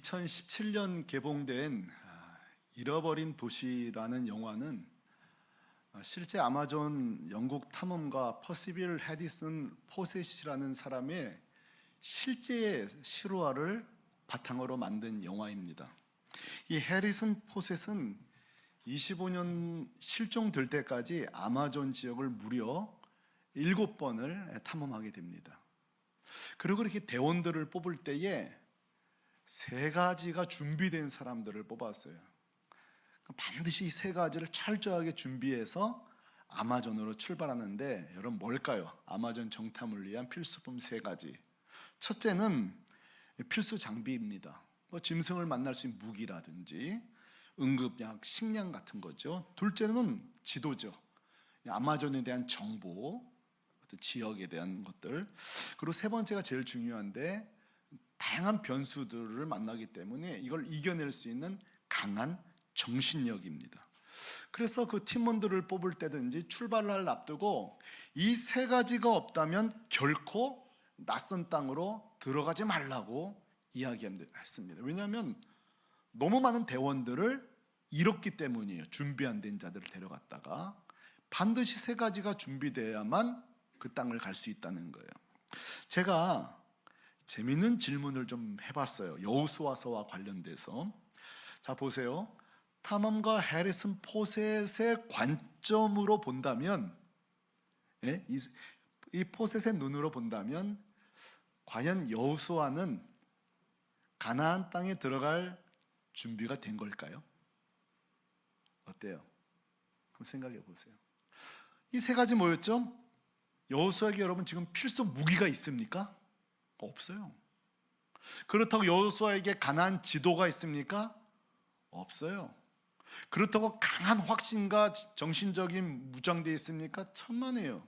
2017년 개봉된 잃어버린 도시라는 영화는 실제 아마존 영국 탐험가 퍼시빌 해디슨 포셋이라는 사람의 실제 실화를 바탕으로 만든 영화입니다. 이 해리슨 포셋은 25년 실종될 때까지 아마존 지역을 무려 7번을 탐험하게 됩니다. 그리고 이렇게 대원들을 뽑을 때에 3가지가 준비된 사람들을 뽑았어요. 반드시 이 3가지를 철저하게 준비해서 아마존으로 출발하는데, 여러분 뭘까요? 아마존 정탐을 위한 필수품 3가지. 첫째는 필수 장비입니다. 짐승을 만날 수 있는 무기라든지 응급약, 식량 같은 거죠. 둘째는 지도죠. 아마존에 대한 정보, 어떤 지역에 대한 것들. 그리고 3번째가 제일 중요한데, 다양한 변수들을 만나기 때문에 이걸 이겨낼 수 있는 강한 정신력입니다. 그래서 그 팀원들을 뽑을 때든지 출발을 앞두고 이 3가지가 없다면 결코 낯선 땅으로 들어가지 말라고 이야기했습니다. 왜냐하면 너무 많은 대원들을 잃었기 때문이에요. 준비 안 된 자들을 데려갔다가 반드시 3가지가 준비돼야만 그 땅을 갈 수 있다는 거예요. 제가 재밌는 질문을 좀 해봤어요. 여호수아서와 관련돼서. 자, 보세요. 탐험가 해리슨 포셋의 관점으로 본다면, 이 포셋의 눈으로 본다면 과연 여호수아는 가나안 땅에 들어갈 준비가 된 걸까요? 어때요? 한번 생각해 보세요. 이 3가지 뭐였죠? 여호수아에게 여러분 지금 필수 무기가 있습니까? 없어요. 그렇다고 여호수아에게 가나안 지도가 있습니까? 없어요. 그렇다고 강한 확신과 정신적인 무장되어 있습니까? 천만에요.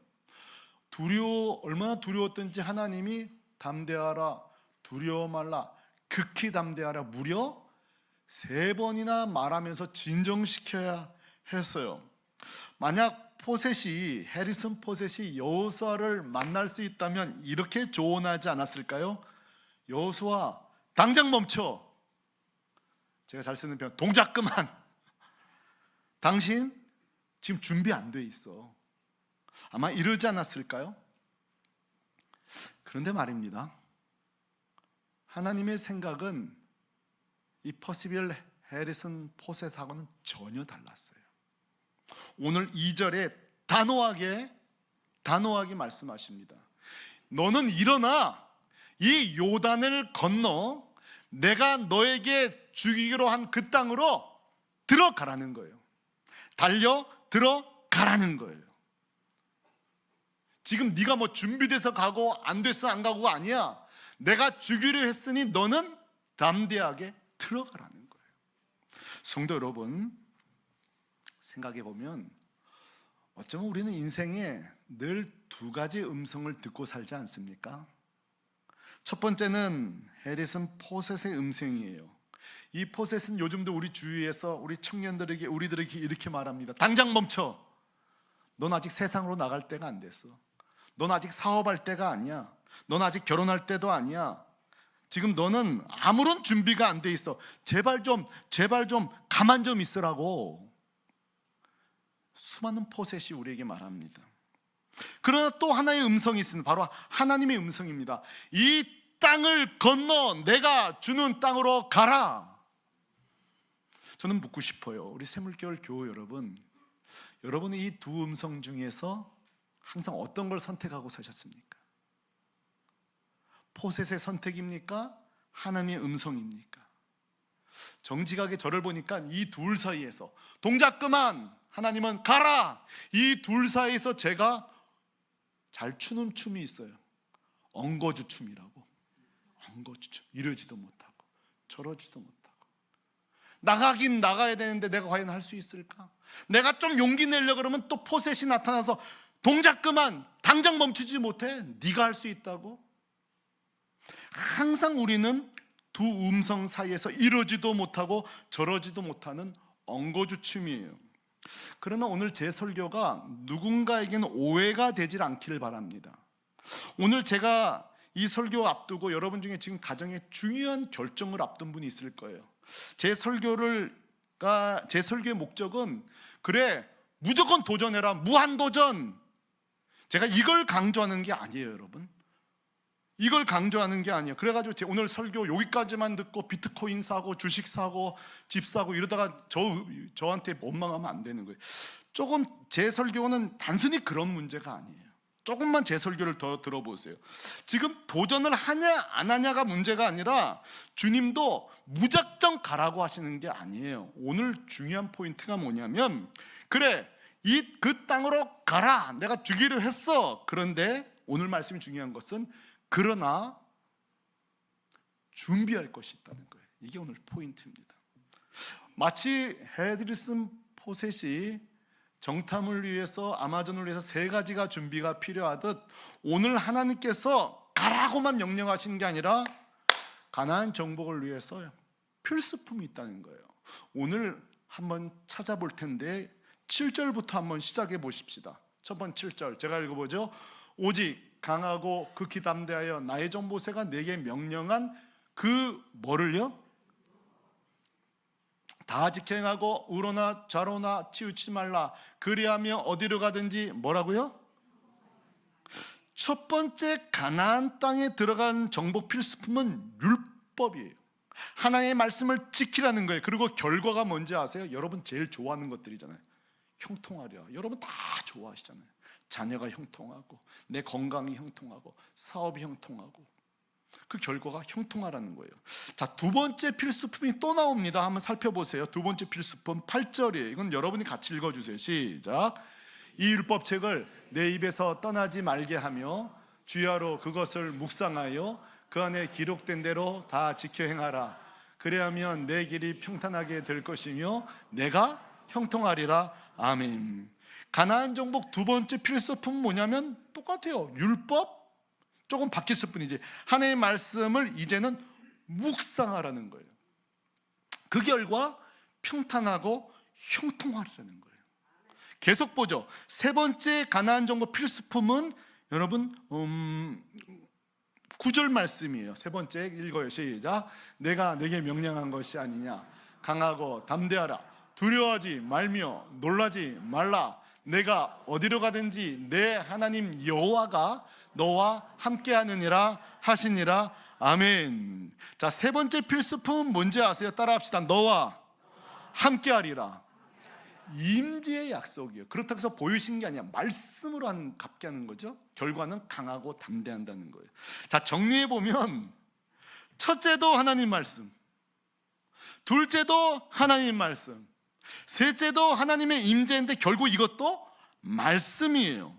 얼마나 두려웠던지 하나님이 담대하라, 두려워 말라, 극히 담대하라 무려 3번이나 말하면서 진정시켜야 했어요. 만약 해리슨 포셋이 여호수아를 만날 수 있다면 이렇게 조언하지 않았을까요? 여호수아, 당장 멈춰. 제가 잘 쓰는 표현, 동작 그만. 당신 지금 준비 안 돼 있어. 아마 이러지 않았을까요? 그런데 말입니다, 하나님의 생각은 이 퍼시빌 해리슨 포셋하고는 전혀 달랐어요. 오늘 2절에 단호하게 말씀하십니다. 너는 일어나 이 요단을 건너 내가 너에게 주기로 한 그 땅으로 들어가라는 거예요. 달려 들어가라는 거예요. 지금 네가 준비돼서 가고 안 돼서 안 가고가 아니야. 내가 주기로 했으니 너는 담대하게 들어가라는 거예요. 성도 여러분, 생각해 보면 어쩌면 우리는 인생에 늘 2가지 음성을 듣고 살지 않습니까? 첫 번째는 해리슨 포셋의 음성이에요. 이 포셋은 요즘도 우리 주위에서 우리 청년들에게, 우리들에게 이렇게 말합니다. 당장 멈춰. 넌 아직 세상으로 나갈 때가 안 됐어. 넌 아직 사업할 때가 아니야. 넌 아직 결혼할 때도 아니야. 지금 너는 아무런 준비가 안 돼 있어. 제발 좀 가만 좀 있으라고 수많은 포셋이 우리에게 말합니다. 그러나 또 하나의 음성이 있습니다. 바로 하나님의 음성입니다. 이 땅을 건너 내가 주는 땅으로 가라. 저는 묻고 싶어요. 우리 샘물교회 교우 여러분, 여러분은 이 2 음성 중에서 항상 어떤 걸 선택하고 사셨습니까? 포셋의 선택입니까? 하나님의 음성입니까? 정직하게 저를 보니까 이 2 사이에서 동작 그만, 하나님은 가라, 이 2 사이에서 제가 잘 추는 춤이 있어요. 엉거주 춤이라고. 엉거주 춤. 이러지도 못하고 저러지도 못하고. 나가긴 나가야 되는데 내가 과연 할 수 있을까? 내가 좀 용기 내려고 그러면 또 포셋이 나타나서 동작 그만, 당장 멈추지 못해. 네가 할 수 있다고? 항상 우리는 2 음성 사이에서 이러지도 못하고 저러지도 못하는 엉거주춤이에요. 그러나 오늘 제 설교가 누군가에게는 오해가 되질 않기를 바랍니다. 오늘 제가 이 설교 앞두고 여러분 중에 지금 가정에 중요한 결정을 앞둔 분이 있을 거예요. 제 설교의 목적은 그래 무조건 도전해라, 무한도전, 제가 이걸 강조하는 게 아니에요. 여러분, 이걸 강조하는 게 아니에요. 그래가지고 오늘 설교 여기까지만 듣고 비트코인 사고 주식 사고 집 사고 이러다가 저한테 원망하면 안 되는 거예요. 조금 제 설교는 단순히 그런 문제가 아니에요. 조금만 제 설교를 더 들어보세요. 지금 도전을 하냐 안 하냐가 문제가 아니라 주님도 무작정 가라고 하시는 게 아니에요. 오늘 중요한 포인트가 뭐냐면 그래 그 땅으로 가라, 내가 주기로 했어. 그런데 오늘 말씀이 중요한 것은 그러나 준비할 것이 있다는 거예요. 이게 오늘 포인트입니다. 마치 헤드리슨 포셋이 정탐을 위해서 아마존을 위해서 3가지가 준비가 필요하듯 오늘 하나님께서 가라고만 명령하시는 게 아니라 가나안 정복을 위해서 필수품이 있다는 거예요. 오늘 한번 찾아볼 텐데 7절부터 한번 시작해 보십시다. 첫 번째 7절 제가 읽어보죠. 오직 강하고 극히 담대하여 나의 종 모세가 내게 명령한 그 뭐를요? 다 지켜 행하고 우로나 좌로나 치우치지 말라. 그리하며 어디로 가든지 뭐라고요? 첫 번째 가나안 땅에 들어간 정복 필수품은 율법이에요. 하나님의 말씀을 지키라는 거예요. 그리고 결과가 뭔지 아세요? 여러분 제일 좋아하는 것들이잖아요. 형통하려. 여러분 다 좋아하시잖아요. 자녀가 형통하고 내 건강이 형통하고 사업이 형통하고 그 결과가 형통하라는 거예요. 자, 두 번째 필수품이 또 나옵니다. 한번 살펴보세요. 두 번째 필수품 8절이에요. 이건 여러분이 같이 읽어주세요. 시작. 이 율법책을 내 입에서 떠나지 말게 하며 주야로 그것을 묵상하여 그 안에 기록된 대로 다 지켜 행하라. 그래야면 내 길이 평탄하게 될 것이며 내가 형통하리라. 아멘. 가나안 정복 두 번째 필수품은 뭐냐면 똑같아요. 율법 조금 바뀌었을 뿐이지 하나님의 말씀을 이제는 묵상하라는 거예요. 그 결과 평탄하고 형통하라는 거예요. 계속 보죠. 세 번째 가나안 정복 필수품은 여러분 9절 말씀이에요. 세 번째 읽어요. 시작. 내가 내게 명령한 것이 아니냐. 강하고 담대하라. 두려워하지 말며 놀라지 말라. 내가 어디로 가든지 내 하나님 여호와가 너와 함께하느니라 하시니라. 아멘. 자, 세 번째 필수품은 뭔지 아세요? 따라합시다. 너와 함께하리라. 임재의 약속이에요. 그렇다고 해서 보이신 게 아니야. 말씀으로 갚게 하는 거죠. 결과는 강하고 담대한다는 거예요. 자, 정리해 보면 첫째도 하나님 말씀, 둘째도 하나님 말씀, 셋째도 하나님의 임재인데 결국 이것도 말씀이에요.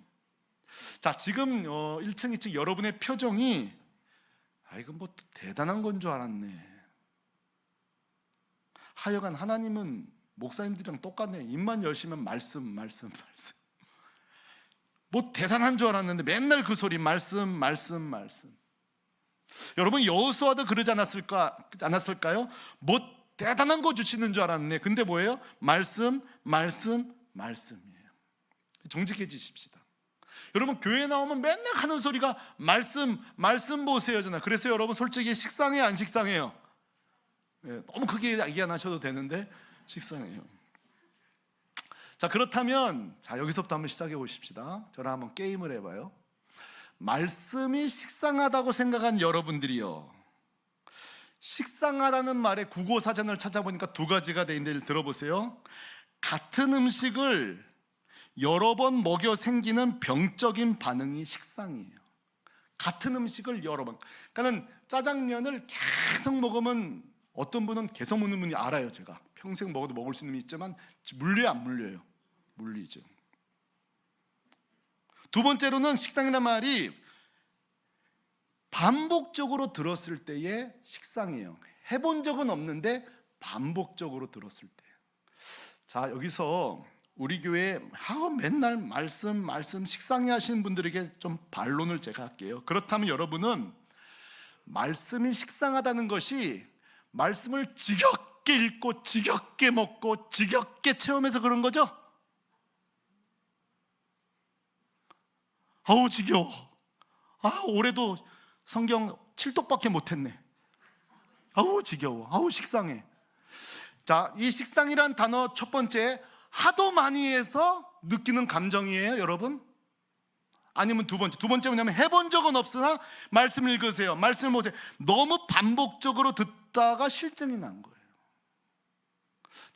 자, 지금 1층 2층 여러분의 표정이 이건 뭐 대단한 건 줄 알았네. 하여간 하나님은 목사님들이랑 똑같네. 입만 열시면 말씀. 뭐 대단한 줄 알았는데 맨날 그 소리 말씀. 여러분 여호수아도 그러지 않았을까요? 뭐 대단한 거 주시는 줄 알았네. 근데 뭐예요? 말씀이에요. 정직해지십시다. 여러분 교회 나오면 맨날 하는 소리가 말씀 보세요잖아. 그래서 여러분 솔직히 식상해요, 안 식상해요? 너무 크게 얘기 안 하셔도 되는데 식상해요. 자, 그렇다면 여기서부터 한번 시작해 보십시다. 저랑 한번 게임을 해봐요. 말씀이 식상하다고 생각한 여러분들이요, 식상하다는 말에 국어사전을 찾아보니까 2가지가 돼 있는데 들어보세요. 같은 음식을 여러 번 먹여 생기는 병적인 반응이 식상이에요. 같은 음식을 여러 번. 그러니까 짜장면을 계속 먹으면 어떤 분은 계속 먹는 분이 알아요. 제가 평생 먹어도 먹을 수 있는 분이 있지만 물려요, 안 물려요? 물리죠. 두 번째로는 식상이라는 말이 반복적으로 들었을 때의 식상이에요. 해본 적은 없는데 반복적으로 들었을 때. 자, 여기서 우리 교회 맨날 말씀 식상해 하시는 분들에게 좀 반론을 제가 할게요. 그렇다면 여러분은 말씀이 식상하다는 것이 말씀을 지겹게 읽고 지겹게 먹고 지겹게 체험해서 그런 거죠? 아우 지겨워. 올해도 성경 7독밖에 못했네. 아우 지겨워. 아우 식상해. 자, 이 식상이란 단어 첫 번째, 하도 많이 해서 느끼는 감정이에요, 여러분? 아니면 두 번째 뭐냐면 해본 적은 없으나 말씀을 읽으세요. 말씀을 보세요. 너무 반복적으로 듣다가 실증이 난 거예요.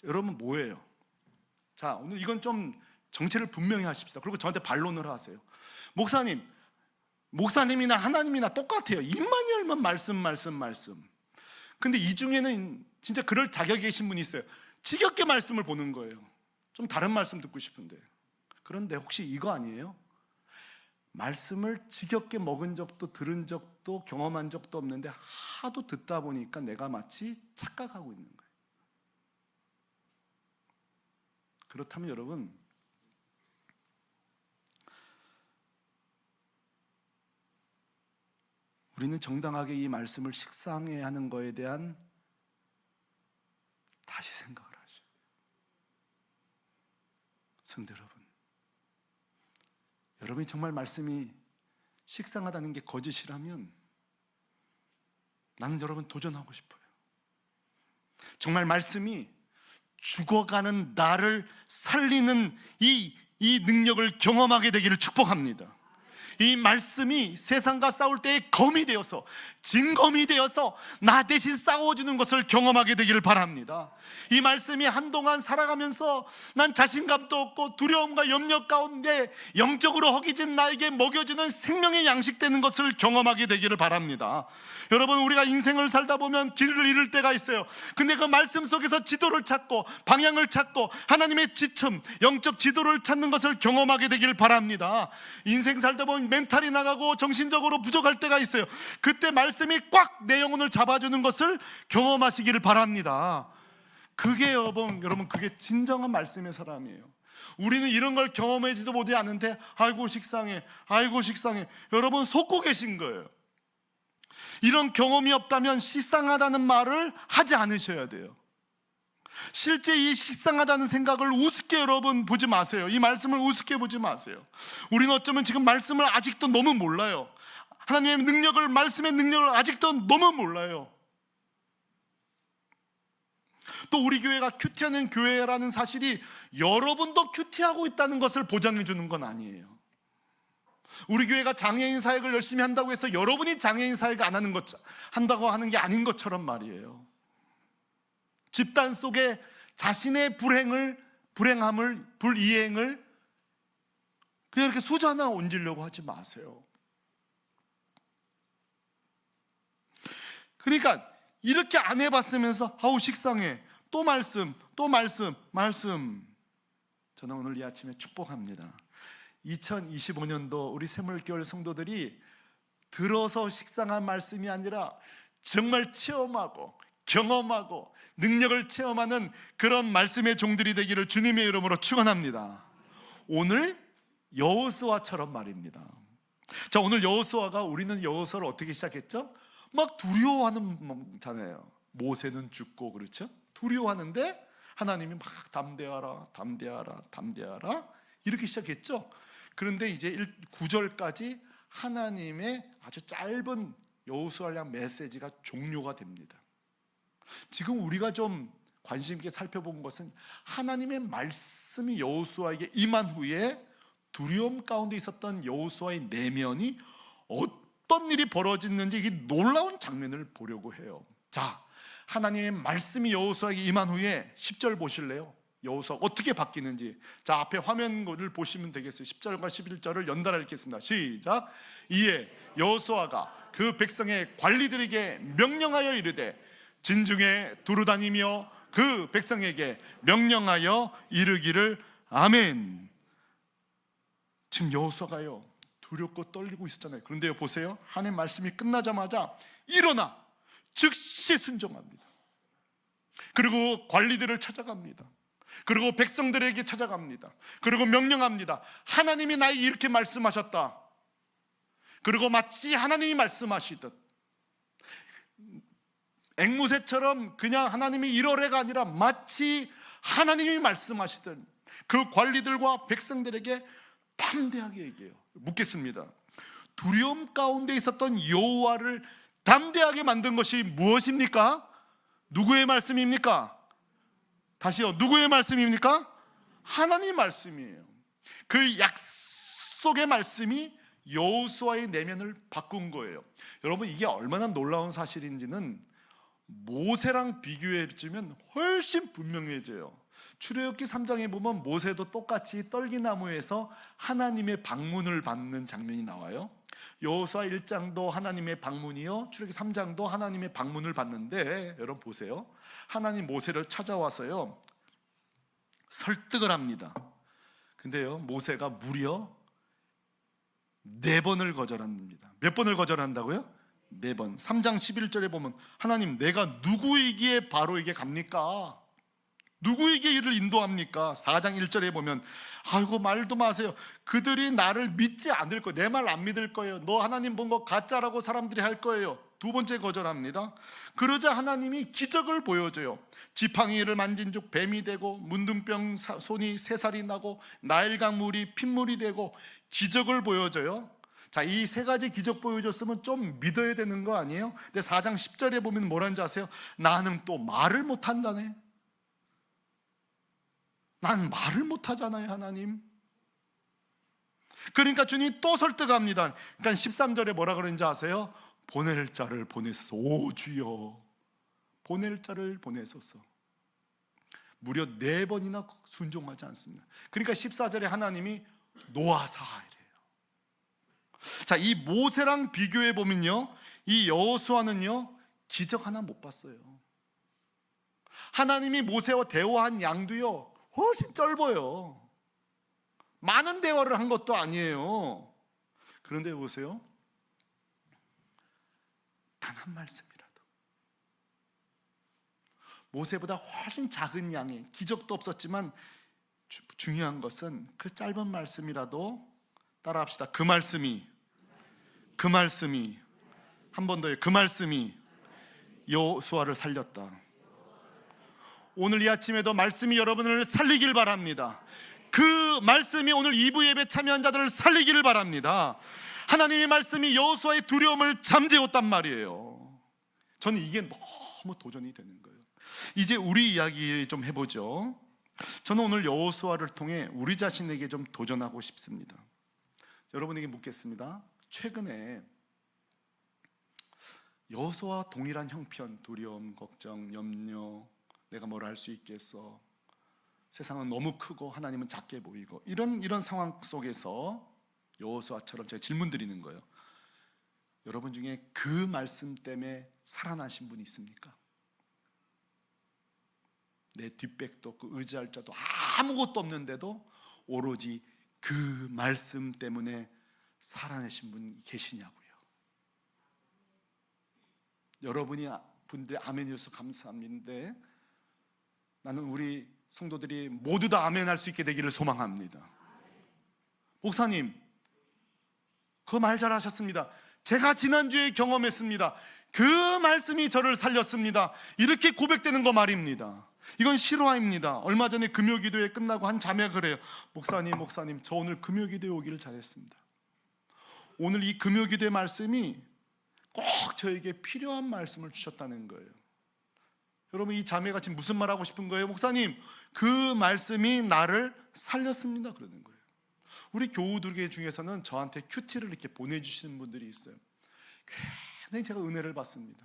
여러분 뭐예요? 자, 오늘 이건 좀 정체를 분명히 하십시다. 그리고 저한테 반론을 하세요. 목사님이나 하나님이나 똑같아요. 입만 열면 말씀. 근데 이 중에는 진짜 그럴 자격이 계신 분이 있어요. 지겹게 말씀을 보는 거예요. 좀 다른 말씀 듣고 싶은데. 그런데 혹시 이거 아니에요? 말씀을 지겹게 먹은 적도 들은 적도 경험한 적도 없는데 하도 듣다 보니까 내가 마치 착각하고 있는 거예요. 그렇다면 여러분, 우리는 정당하게 이 말씀을 식상해 하는 거에 대한 다시 생각을 하죠. 성도 여러분, 여러분이 정말 말씀이 식상하다는 게 거짓이라면 나는 여러분 도전하고 싶어요. 정말 말씀이 죽어가는 나를 살리는 이 능력을 경험하게 되기를 축복합니다. 이 말씀이 세상과 싸울 때의 검이 되어서, 진검이 되어서 나 대신 싸워주는 것을 경험하게 되기를 바랍니다. 이 말씀이 한동안 살아가면서 난 자신감도 없고 두려움과 염려 가운데 영적으로 허기진 나에게 먹여주는 생명의 양식 되는 것을 경험하게 되기를 바랍니다. 여러분, 우리가 인생을 살다 보면 길을 잃을 때가 있어요. 근데 그 말씀 속에서 지도를 찾고 방향을 찾고 하나님의 지침, 영적 지도를 찾는 것을 경험하게 되기를 바랍니다. 인생 살다 보면 멘탈이 나가고 정신적으로 부족할 때가 있어요. 그때 말씀이 꽉 내 영혼을 잡아주는 것을 경험하시기를 바랍니다. 그게 여러분 그게 진정한 말씀의 사람이에요. 우리는 이런 걸 경험하지도 못해 않는데 아이고 식상해. 여러분 속고 계신 거예요. 이런 경험이 없다면 식상하다는 말을 하지 않으셔야 돼요. 실제 이 식상하다는 생각을 우습게 여러분 보지 마세요. 이 말씀을 우습게 보지 마세요. 우리는 어쩌면 지금 말씀을 아직도 너무 몰라요. 하나님의 능력을, 말씀의 능력을 아직도 너무 몰라요. 또 우리 교회가 큐티하는 교회라는 사실이 여러분도 큐티하고 있다는 것을 보장해 주는 건 아니에요. 우리 교회가 장애인 사역을 열심히 한다고 해서 여러분이 장애인 사역을 안 하는 것, 한다고 하는 게 아닌 것처럼 말이에요. 집단 속에 자신의 불행함을, 불이행을 그냥 이렇게 소자나 얹으려고 하지 마세요. 그러니까 이렇게 안 해봤으면서 아우 식상해, 또 말씀. 저는 오늘 이 아침에 축복합니다. 2025년도 우리 샘물교회 성도들이 들어서 식상한 말씀이 아니라 정말 체험하고 경험하고 능력을 체험하는 그런 말씀의 종들이 되기를 주님의 이름으로 축원합니다. 오늘 여호수아처럼 말입니다. 자, 오늘 여호수아가, 우리는 여호수아를 어떻게 시작했죠? 막 두려워하는 잖아요. 모세는 죽고, 그렇죠? 두려워하는데 하나님이 막 담대하라 이렇게 시작했죠. 그런데 이제 9절까지 하나님의 아주 짧은 여호수아를 향한 메시지가 종료가 됩니다. 지금 우리가 좀 관심 있게 살펴본 것은 하나님의 말씀이 여호수아에게 임한 후에 두려움 가운데 있었던 여호수아의 내면이 어떤 일이 벌어졌는지 이 놀라운 장면을 보려고 해요. 자, 하나님의 말씀이 여호수아에게 임한 후에 10절 보실래요? 여호수아 어떻게 바뀌는지. 자, 앞에 화면을 보시면 되겠어요. 10절과 11절을 연달아 읽겠습니다. 시작. 이에 여호수아가 그 백성의 관리들에게 명령하여 이르되 진중에 두루다니며 그 백성에게 명령하여 이르기를 아멘. 지금 여호수아가요 두렵고 떨리고 있었잖아요. 그런데 보세요, 하나님 말씀이 끝나자마자 일어나 즉시 순종합니다. 그리고 관리들을 찾아갑니다. 그리고 백성들에게 찾아갑니다. 그리고 명령합니다. 하나님이 나에게 이렇게 말씀하셨다. 그리고 마치 하나님이 말씀하시듯 앵무새처럼 그냥 하나님이 이러래가 아니라 마치 하나님이 말씀하시듯 그 관리들과 백성들에게 담대하게 얘기해요. 묻겠습니다. 두려움 가운데 있었던 여호와를 담대하게 만든 것이 무엇입니까? 누구의 말씀입니까? 다시요, 누구의 말씀입니까? 하나님 말씀이에요. 그 약속의 말씀이 여호수아의 내면을 바꾼 거예요. 여러분, 이게 얼마나 놀라운 사실인지는 모세랑 비교해 주면 훨씬 분명해져요. 출애굽기 3장에 보면 모세도 똑같이 떨기나무에서 하나님의 방문을 받는 장면이 나와요. 여호수아 1장도 하나님의 방문이요, 출애굽기 3장도 하나님의 방문을 받는데, 여러분 보세요. 하나님 모세를 찾아와서요 설득을 합니다. 근데요, 모세가 무려 4번을 거절합니다. 몇 번을 거절한다고요? 4번. 3장 11절에 보면 하나님, 내가 누구에게 바로에게 갑니까? 누구에게 이를 인도합니까? 4장 1절에 보면 아이고 말도 마세요. 그들이 나를 믿지 않을 거예요. 내 말 안 믿을 거예요. 너 하나님 본 거 가짜라고 사람들이 할 거예요. 2번째 거절합니다. 그러자 하나님이 기적을 보여줘요. 지팡이를 만진 즉 뱀이 되고, 문둥병 손이 3살이 나고, 나일강 물이 핏물이 되고, 기적을 보여줘요. 자, 이 3가지 기적 보여줬으면 좀 믿어야 되는 거 아니에요? 근데 4장 10절에 보면 뭐라는지 아세요? 나는 또 말을 못한다네. 난 말을 못하잖아요, 하나님. 그러니까 주님이 또 설득합니다. 그러니까 13절에 뭐라 그러는지 아세요? 보낼 자를 보내소서. 오 주여, 보낼 자를 보내소서. 무려 4번이나 순종하지 않습니다. 그러니까 14절에 하나님이 노아사 이래요. 자, 이 모세랑 비교해 보면요, 이 여호수아는요 기적 하나 못 봤어요. 하나님이 모세와 대화한 양도요 훨씬 짧아요. 많은 대화를 한 것도 아니에요. 그런데 보세요, 단 한 말씀이라도, 모세보다 훨씬 작은 양의 기적도 없었지만 중요한 것은 그 짧은 말씀이라도, 따라합시다. 그 말씀이 한 번 더요. 그 말씀이 여호수아를 살렸다. 오늘 이 아침에도 말씀이 여러분을 살리길 바랍니다. 그 말씀이 오늘 2부 예배 참여한 자들을 살리기를 바랍니다. 하나님의 말씀이 여호수아의 두려움을 잠재웠단 말이에요. 저는 이게 너무 도전이 되는 거예요. 이제 우리 이야기 좀 해보죠. 저는 오늘 여호수아를 통해 우리 자신에게 좀 도전하고 싶습니다. 여러분에게 묻겠습니다. 최근에 여호수아와 동일한 형편, 두려움, 걱정, 염려, 내가 뭘 할 수 있겠어, 세상은 너무 크고 하나님은 작게 보이고, 이런 상황 속에서 여호수아처럼 제가 질문 드리는 거예요. 여러분 중에 그 말씀 때문에 살아나신 분이 있습니까? 내 뒷백도 없고 의지할 자도 아무것도 없는데도 오로지 그 말씀 때문에 살아내신 분 계시냐고요. 여러분이 분들 아멘이어서 감사합니다. 나는 우리 성도들이 모두 다 아멘할 수 있게 되기를 소망합니다. 목사님, 그 말 잘하셨습니다. 제가 지난주에 경험했습니다. 그 말씀이 저를 살렸습니다. 이렇게 고백되는 거 말입니다. 이건 실화입니다. 얼마 전에 금요기도회 끝나고 한 자매가 그래요. 목사님 저 오늘 금요기도회 오기를 잘했습니다. 오늘 이 금요기도회 말씀이 꼭 저에게 필요한 말씀을 주셨다는 거예요. 여러분, 이 자매가 지금 무슨 말 하고 싶은 거예요? 목사님, 그 말씀이 나를 살렸습니다 그러는 거예요. 우리 교우들 중에서는 저한테 큐티를 이렇게 보내주시는 분들이 있어요. 굉장히 제가 은혜를 받습니다.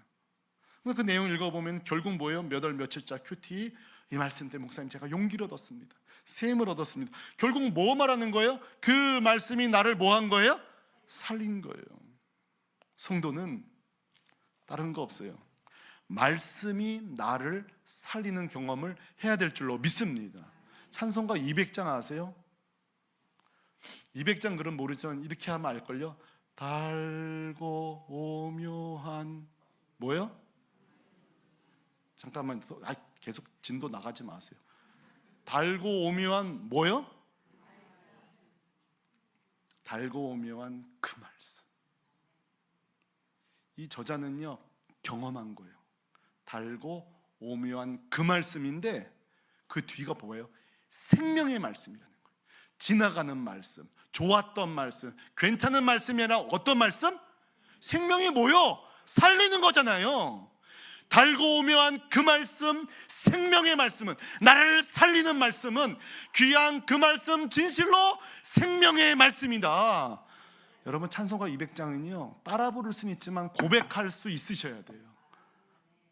그 내용 읽어보면 결국 뭐예요? 몇 월 며칠자 큐티, 이 말씀 때문에 목사님 제가 용기를 얻었습니다, 셈을 얻었습니다. 결국 뭐 말하는 거예요? 그 말씀이 나를 뭐 한 거예요? 살린 거예요. 성도는 다른 거 없어요. 말씀이 나를 살리는 경험을 해야 될 줄로 믿습니다. 찬송가 200장 아세요? 200장 글은 모르지만 이렇게 하면 알걸요? 달고 오묘한 뭐요? 잠깐만, 계속 진도 나가지 마세요. 달고 오묘한 뭐요? 달고 오묘한 그 말씀. 이 저자는요 경험한 거예요. 달고 오묘한 그 말씀인데 그 뒤가 뭐예요? 생명의 말씀이라는 거예요. 지나가는 말씀, 좋았던 말씀, 괜찮은 말씀이 아니라 어떤 말씀? 생명이 뭐요? 살리는 거잖아요. 달고 오묘한 그 말씀, 생명의 말씀은, 나를 살리는 말씀은, 귀한 그 말씀, 진실로 생명의 말씀이다. 여러분, 찬송가 200장은요 따라 부를 수는 있지만 고백할 수 있으셔야 돼요.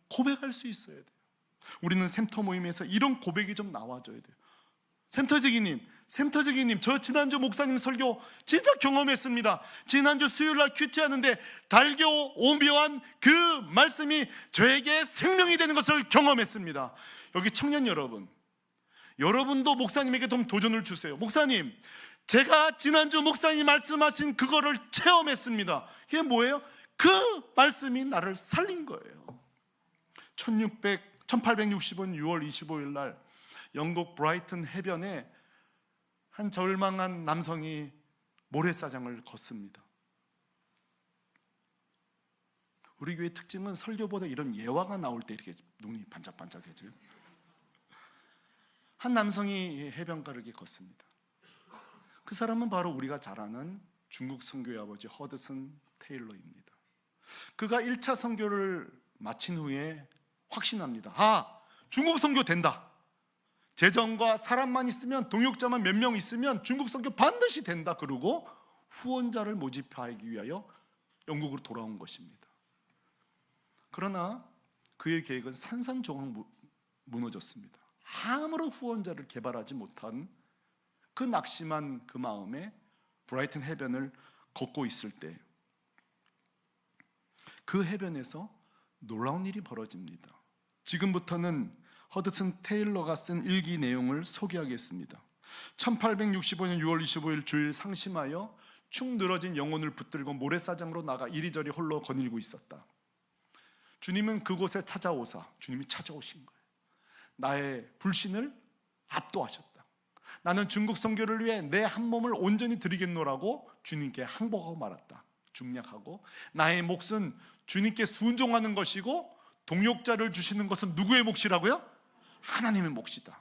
고백할 수 있어야 돼요. 우리는 샘터 모임에서 이런 고백이 좀 나와줘야 돼요. 샘터지기님, 저 지난주 목사님 설교 진짜 경험했습니다. 지난주 수요일날 큐티하는데 달교 오묘한 그 말씀이 저에게 생명이 되는 것을 경험했습니다. 여기 청년 여러분, 여러분도 목사님에게 좀 도전을 주세요. 목사님, 제가 지난주 목사님 말씀하신 그거를 체험했습니다. 이게 뭐예요? 그 말씀이 나를 살린 거예요. 1865년 6월 25일 날 영국 브라이튼 해변에 한 절망한 남성이 모래사장을 걷습니다. 우리 교회 특징은 설교보다 이런 예화가 나올 때 이렇게 눈이 반짝반짝해져요. 한 남성이 해변가를 이렇게 걷습니다. 그 사람은 바로 우리가 잘 아는 중국 선교의 아버지 허드슨 테일러입니다. 그가 1차 선교를 마친 후에 확신합니다. 중국 선교 된다. 재정과 사람만 있으면, 동역자만 몇 명 있으면 중국 선교 반드시 된다. 그러고 후원자를 모집하기 위하여 영국으로 돌아온 것입니다. 그러나 그의 계획은 산산조각 무너졌습니다. 아무런 후원자를 개발하지 못한 그 낙심한 그 마음에 브라이튼 해변을 걷고 있을 때 그 해변에서 놀라운 일이 벌어집니다. 지금부터는 허드슨 테일러가 쓴 일기 내용을 소개하겠습니다. 1865년 6월 25일 주일 상심하여 축 늘어진 영혼을 붙들고 모래사장으로 나가 이리저리 홀로 거닐고 있었다. 주님은 그곳에 찾아오사, 주님이 찾아오신 거예요. 나의 불신을 압도하셨다. 나는 중국 선교를 위해 내 한 몸을 온전히 드리겠노라고 주님께 항복하고 말았다. 중략하고 나의 몫은 주님께 순종하는 것이고 동역자를 주시는 것은 누구의 몫이라고요? 하나님의 몫이다.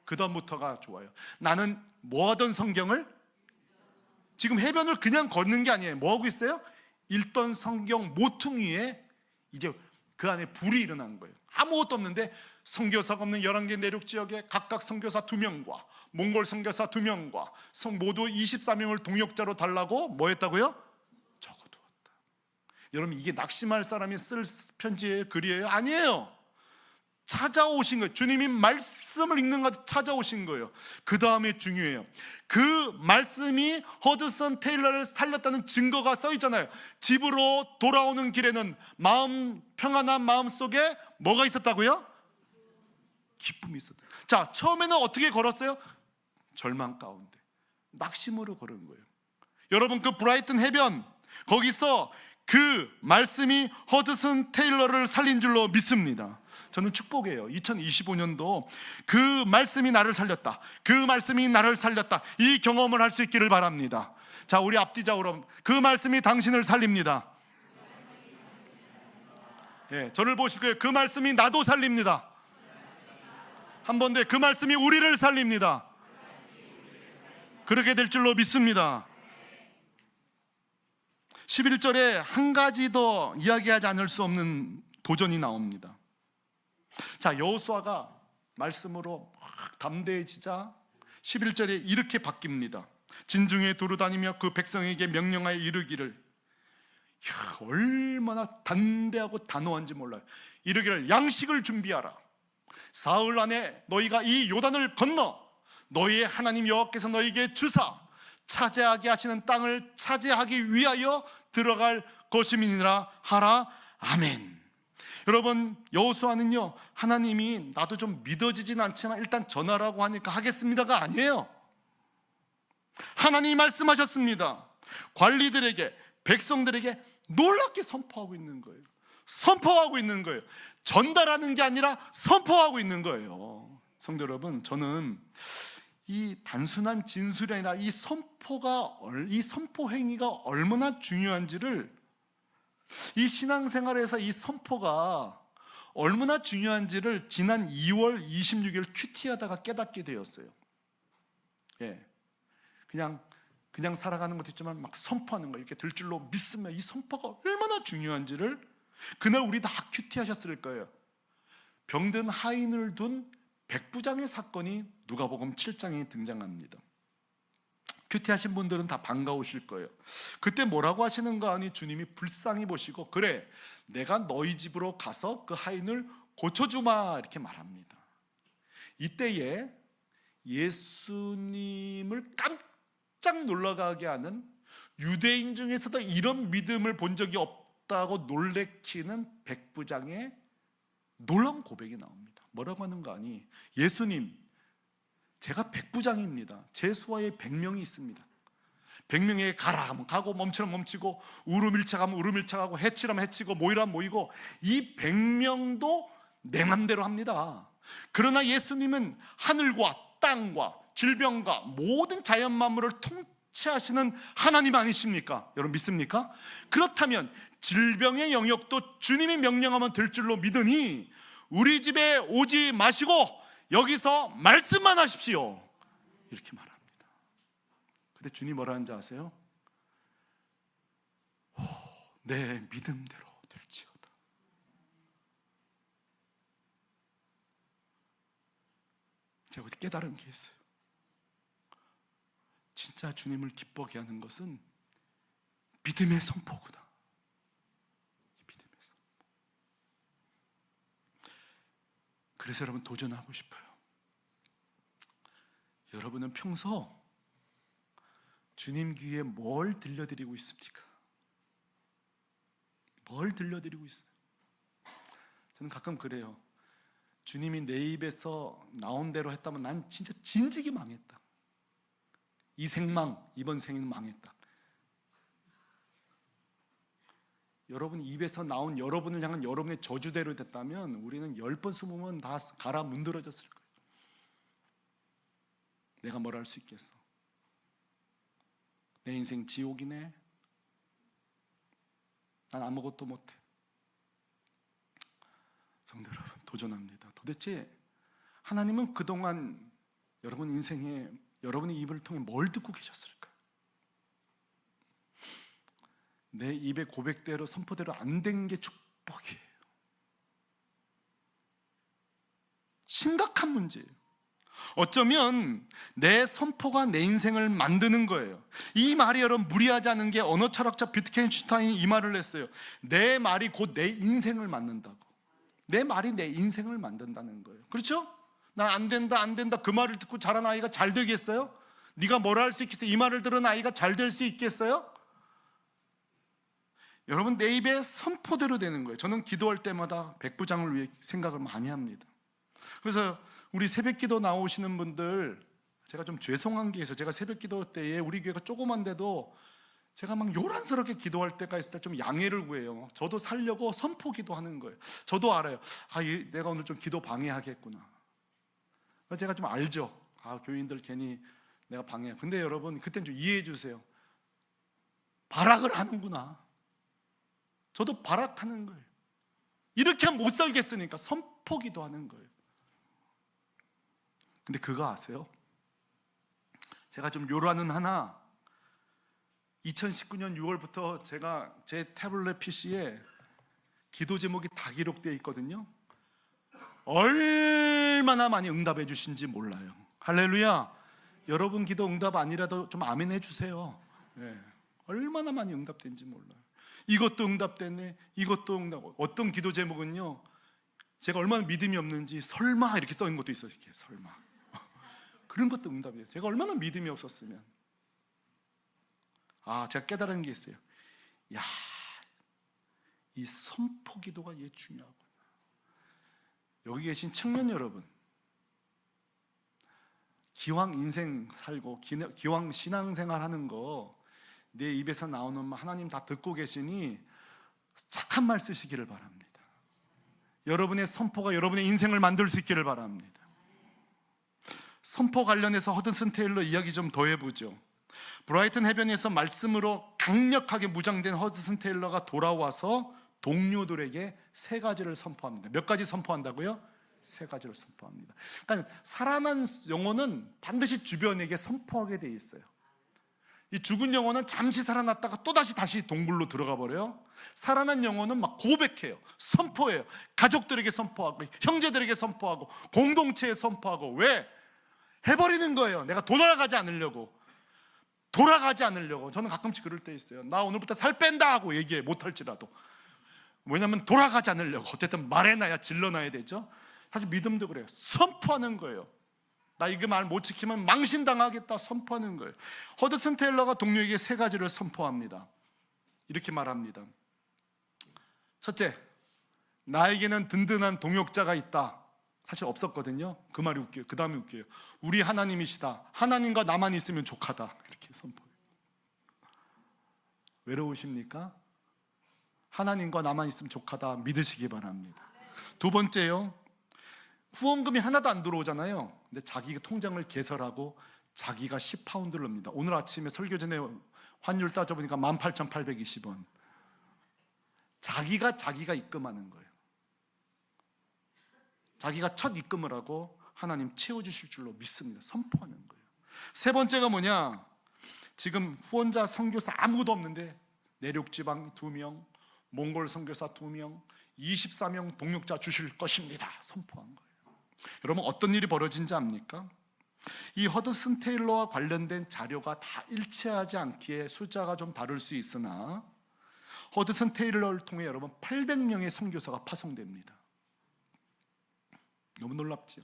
그 다음부터가 좋아요. 나는 뭐 하던 성경을, 지금 해변을 그냥 걷는 게 아니에요. 뭐 하고 있어요? 읽던 성경 모퉁이에 이제 그 안에 불이 일어난 거예요. 아무것도 없는데 선교사가 없는 11개 내륙 지역에 각각 선교사 2명과 몽골 선교사 2명과 모두 24명을 동역자로 달라고 뭐 했다고요? 적어두었다. 여러분, 이게 낙심할 사람이 쓸 편지의 글이에요? 아니에요. 찾아오신 거예요. 주님이 말씀을 읽는 것 찾아오신 거예요. 그 다음에 중요해요. 그 말씀이 허드슨 테일러를 살렸다는 증거가 써 있잖아요. 집으로 돌아오는 길에는 평안한 마음 속에 뭐가 있었다고요? 기쁨이 있었다. 자, 처음에는 어떻게 걸었어요? 절망 가운데 낙심으로 걸은 거예요. 여러분, 그 브라이튼 해변, 거기서 그 말씀이 허드슨 테일러를 살린 줄로 믿습니다. 저는 축복이에요. 2025년도 그 말씀이 나를 살렸다, 그 말씀이 나를 살렸다, 이 경험을 할 수 있기를 바랍니다. 자, 우리 앞뒤자우로 그 말씀이 당신을 살립니다. 저를 보시고요. 그 말씀이 나도 살립니다. 한 번 더, 그 말씀이 우리를 살립니다. 그렇게 될 줄로 믿습니다. 11절에 한 가지 더 이야기하지 않을 수 없는 도전이 나옵니다. 자, 여호수아가 말씀으로 담대해지자 11절에 이렇게 바뀝니다. 진중에 두루다니며 그 백성에게 명령하여 이르기를, 얼마나 담대하고 단호한지 몰라요. 이르기를, 양식을 준비하라. 사흘 안에 너희가 이 요단을 건너 너희의 하나님 여호와께서 너희에게 주사 차지하게 하시는 땅을 차지하기 위하여 들어갈 것임이니라 하라. 아멘. 여러분, 여호수아는요, 하나님이 나도 좀 믿어지진 않지만 일단 전하라고 하니까 하겠습니다가 아니에요. 하나님이 말씀하셨습니다. 관리들에게, 백성들에게 놀랍게 선포하고 있는 거예요. 선포하고 있는 거예요. 전달하는 게 아니라 선포하고 있는 거예요. 성도 여러분, 저는 이 단순한 진술이 아니라 이 선포 행위가 얼마나 중요한지를, 이 신앙생활에서 이 선포가 얼마나 중요한지를 지난 2월 26일 큐티하다가 깨닫게 되었어요. 그냥 살아가는 것도 있지만 막 선포하는 거, 이렇게 될 줄로 믿으면 이 선포가 얼마나 중요한지를 그날 우리 다 큐티하셨을 거예요. 병든 하인을 둔 백부장의 사건이 누가복음 7장에 등장합니다. 큐티하신 분들은 다 반가우실 거예요. 그때 뭐라고 하시는가 하니 주님이 불쌍히 보시고, 그래, 내가 너희 집으로 가서 그 하인을 고쳐주마, 이렇게 말합니다. 이때에 예수님을 깜짝 놀라게 하는, 유대인 중에서도 이런 믿음을 본 적이 없다고 놀래키는 백부장의 놀라운 고백이 나옵니다. 뭐라고 하는가 하니, 예수님, 제가 백부장입니다. 제 수하에 100명이 있습니다. 100명에 가라 하면 가고, 멈추라면 멈추고, 우르밀착하면 우르밀착하고, 해치라면 해치고, 모이라면 모이고, 이 100명도 내 맘대로 합니다. 그러나 예수님은 하늘과 땅과 질병과 모든 자연 만물을 통치하시는 하나님 아니십니까? 여러분 믿습니까? 그렇다면 질병의 영역도 주님이 명령하면 될 줄로 믿으니 우리 집에 오지 마시고 여기서 말씀만 하십시오, 이렇게 말합니다. 근데 주님 뭐라 하는지 아세요? 내 믿음대로 될지어다. 제가 어제 깨달은 게 있어요. 진짜 주님을 기쁘게 하는 것은 믿음의 선포구나. 믿음의 선포. 그래서 여러분 도전하고 싶어요. 여러분은 평소 주님 귀에 뭘 들려드리고 있습니까? 뭘 들려드리고 있어요? 저는 가끔 그래요. 주님이 내 입에서 나온 대로 했다면 난 진짜 진직이 망했다. 이 생망, 이번 생은 망했다. 여러분 입에서 나온 여러분을 향한 여러분의 저주대로 됐다면 우리는 10번 20번 다 갈아 문드러졌을 거예요. 내가 뭘 할 수 있겠어? 내 인생 지옥이네. 난 아무것도 못해. 성도 여러분, 도전합니다. 도대체 하나님은 그동안 여러분 인생에 여러분의 입을 통해 뭘 듣고 계셨을까? 내 입의 고백대로 선포대로 안 된 게 축복이에요. 심각한 문제예요. 어쩌면 내 선포가 내 인생을 만드는 거예요. 이 말이 여러분 무리하지 않은 게 언어 철학자 비트겐슈타인이 이 말을 했어요. 내 말이 곧 내 인생을 만든다고. 내 말이 내 인생을 만든다는 거예요. 그렇죠? 나 안 된다 안 된다 그 말을 듣고 자란 아이가 잘 되겠어요? 네가 뭐라 할 수 있겠어요? 이 말을 들은 아이가 잘 될 수 있겠어요? 여러분 내 입에 선포대로 되는 거예요. 저는 기도할 때마다 백부장을 위해 생각을 많이 합니다. 그래서 우리 새벽기도 나오시는 분들, 제가 좀 죄송한 게 있어요. 제가 새벽기도 때에 우리 교회가 조그만데도 제가 막 요란스럽게 기도할 때가 있을 때 좀 양해를 구해요. 저도 살려고 선포기도 하는 거예요. 저도 알아요. 내가 오늘 좀 기도 방해하겠구나. 제가 좀 알죠. 교인들 괜히 내가 방해. 근데 여러분 그땐 좀 이해해 주세요. 발악을 하는구나. 저도 발악하는 거예요. 이렇게 하면 못 살겠으니까 선포기도 하는 거예요. 근데 그거 아세요? 제가 좀 요란은 하나 2019년 6월부터 제가 제 태블릿 PC에 기도 제목이 다 기록되어 있거든요. 얼마나 많이 응답해 주신지 몰라요. 할렐루야. 여러분 기도 응답 아니라도 좀 아멘 해주세요. 네. 얼마나 많이 응답된지 몰라요. 이것도 응답됐네, 이것도 응답. 어떤 기도 제목은요, 제가 얼마나 믿음이 없는지 설마 이렇게 써 있는 것도 있어요. 이렇게 설마 그런 것도 응답이에요. 제가 얼마나 믿음이 없었으면. 제가 깨달은 게 있어요. 이 선포 기도가 이게 중요하구나. 여기 계신 청년 여러분, 기왕 인생 살고 기왕 신앙생활 하는 거 내 입에서 나오는 말 하나님 다 듣고 계시니 착한 말 쓰시기를 바랍니다. 여러분의 선포가 여러분의 인생을 만들 수 있기를 바랍니다. 선포 관련해서 허드슨 테일러 이야기 좀 더 해보죠. 브라이튼 해변에서 말씀으로 강력하게 무장된 허드슨 테일러가 돌아와서 동료들에게 3가지를 선포합니다. 몇 가지 선포한다고요? 3가지를 선포합니다. 그러니까 살아난 영혼은 반드시 주변에게 선포하게 돼 있어요. 이 죽은 영혼은 잠시 살아났다가 다시 동굴로 들어가 버려요. 살아난 영혼은 막 고백해요. 선포해요. 가족들에게 선포하고, 형제들에게 선포하고, 공동체에 선포하고. 왜? 해버리는 거예요. 내가 돌아가지 않으려고. 저는 가끔씩 그럴 때 있어요. 나 오늘부터 살 뺀다 하고 얘기해, 못할지라도. 왜냐면 돌아가지 않으려고. 어쨌든 말해놔야, 질러놔야 되죠. 사실 믿음도 그래요. 선포하는 거예요. 나 이거 말 못 지키면 망신당하겠다, 선포하는 거예요. 허드슨 테일러가 동료에게 3가지를 선포합니다. 이렇게 말합니다. 첫째, 나에게는 든든한 동역자가 있다. 사실 없었거든요. 그 말이 웃겨요. 그 다음에 웃겨요. 우리 하나님이시다. 하나님과 나만 있으면 족하다. 이렇게 선포해요. 외로우십니까? 하나님과 나만 있으면 족하다 믿으시기 바랍니다. 2번째요, 후원금이 하나도 안 들어오잖아요. 근데 자기가 통장을 개설하고 자기가 10파운드를 넣습니다. 오늘 아침에 설교 전에 환율 따져보니까 18,820원. 자기가 입금하는 거예요. 자기가 첫 입금을 하고 하나님 채워주실 줄로 믿습니다. 선포하는 거예요. 3번째가 뭐냐? 지금 후원자 선교사 아무도 없는데 내륙지방 2명, 몽골 선교사 2명, 24명 동역자 주실 것입니다. 선포한 거예요. 여러분, 어떤 일이 벌어진지 압니까? 이 허드슨 테일러와 관련된 자료가 다 일치하지 않기에 숫자가 좀 다를 수 있으나 허드슨 테일러를 통해 여러분 800명의 선교사가 파송됩니다. 너무 놀랍죠?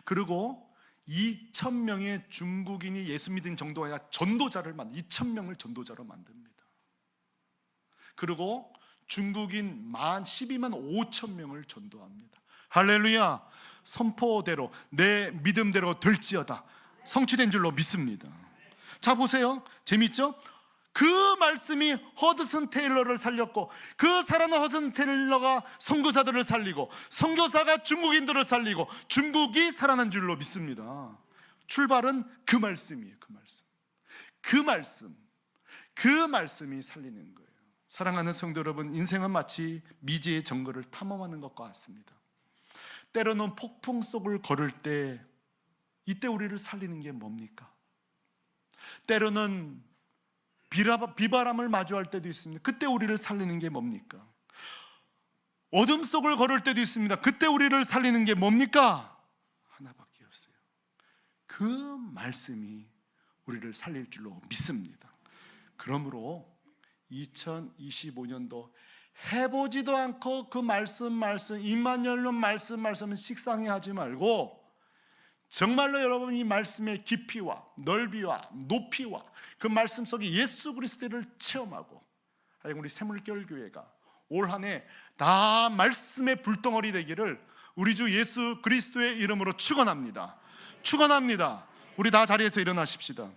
그리고 2,000명의 중국인이 예수 믿은 정도가 아니라 2,000명을 전도자로 만듭니다. 그리고 중국인 12만 5천 명을 전도합니다. 할렐루야! 선포대로, 내 믿음대로 될지어다. 성취된 줄로 믿습니다. 자, 보세요. 재밌죠? 그 말씀이 허드슨 테일러를 살렸고, 그 살아난 허드슨 테일러가 선교사들을 살리고, 선교사가 중국인들을 살리고, 중국이 살아난 줄로 믿습니다. 출발은 그 말씀이에요. 그 말씀이 살리는 거예요. 사랑하는 성도 여러분, 인생은 마치 미지의 정글을 탐험하는 것과 같습니다. 때로는 폭풍 속을 걸을 때, 이때 우리를 살리는 게 뭡니까? 때로는 비바람을 마주할 때도 있습니다. 그때 우리를 살리는 게 뭡니까? 어둠 속을 걸을 때도 있습니다. 그때 우리를 살리는 게 뭡니까? 하나밖에 없어요. 그 말씀이 우리를 살릴 줄로 믿습니다. 그러므로 2025년도 해보지도 않고 그 말씀 입만 열면 말씀은 식상해 하지 말고, 정말로 여러분 이 말씀의 깊이와 넓이와 높이와 그 말씀 속에 예수 그리스도를 체험하고, 우리 새물결교회가 올 한 해 다 말씀의 불덩어리 되기를 우리 주 예수 그리스도의 이름으로 축원합니다. 우리 다 자리에서 일어나십시다.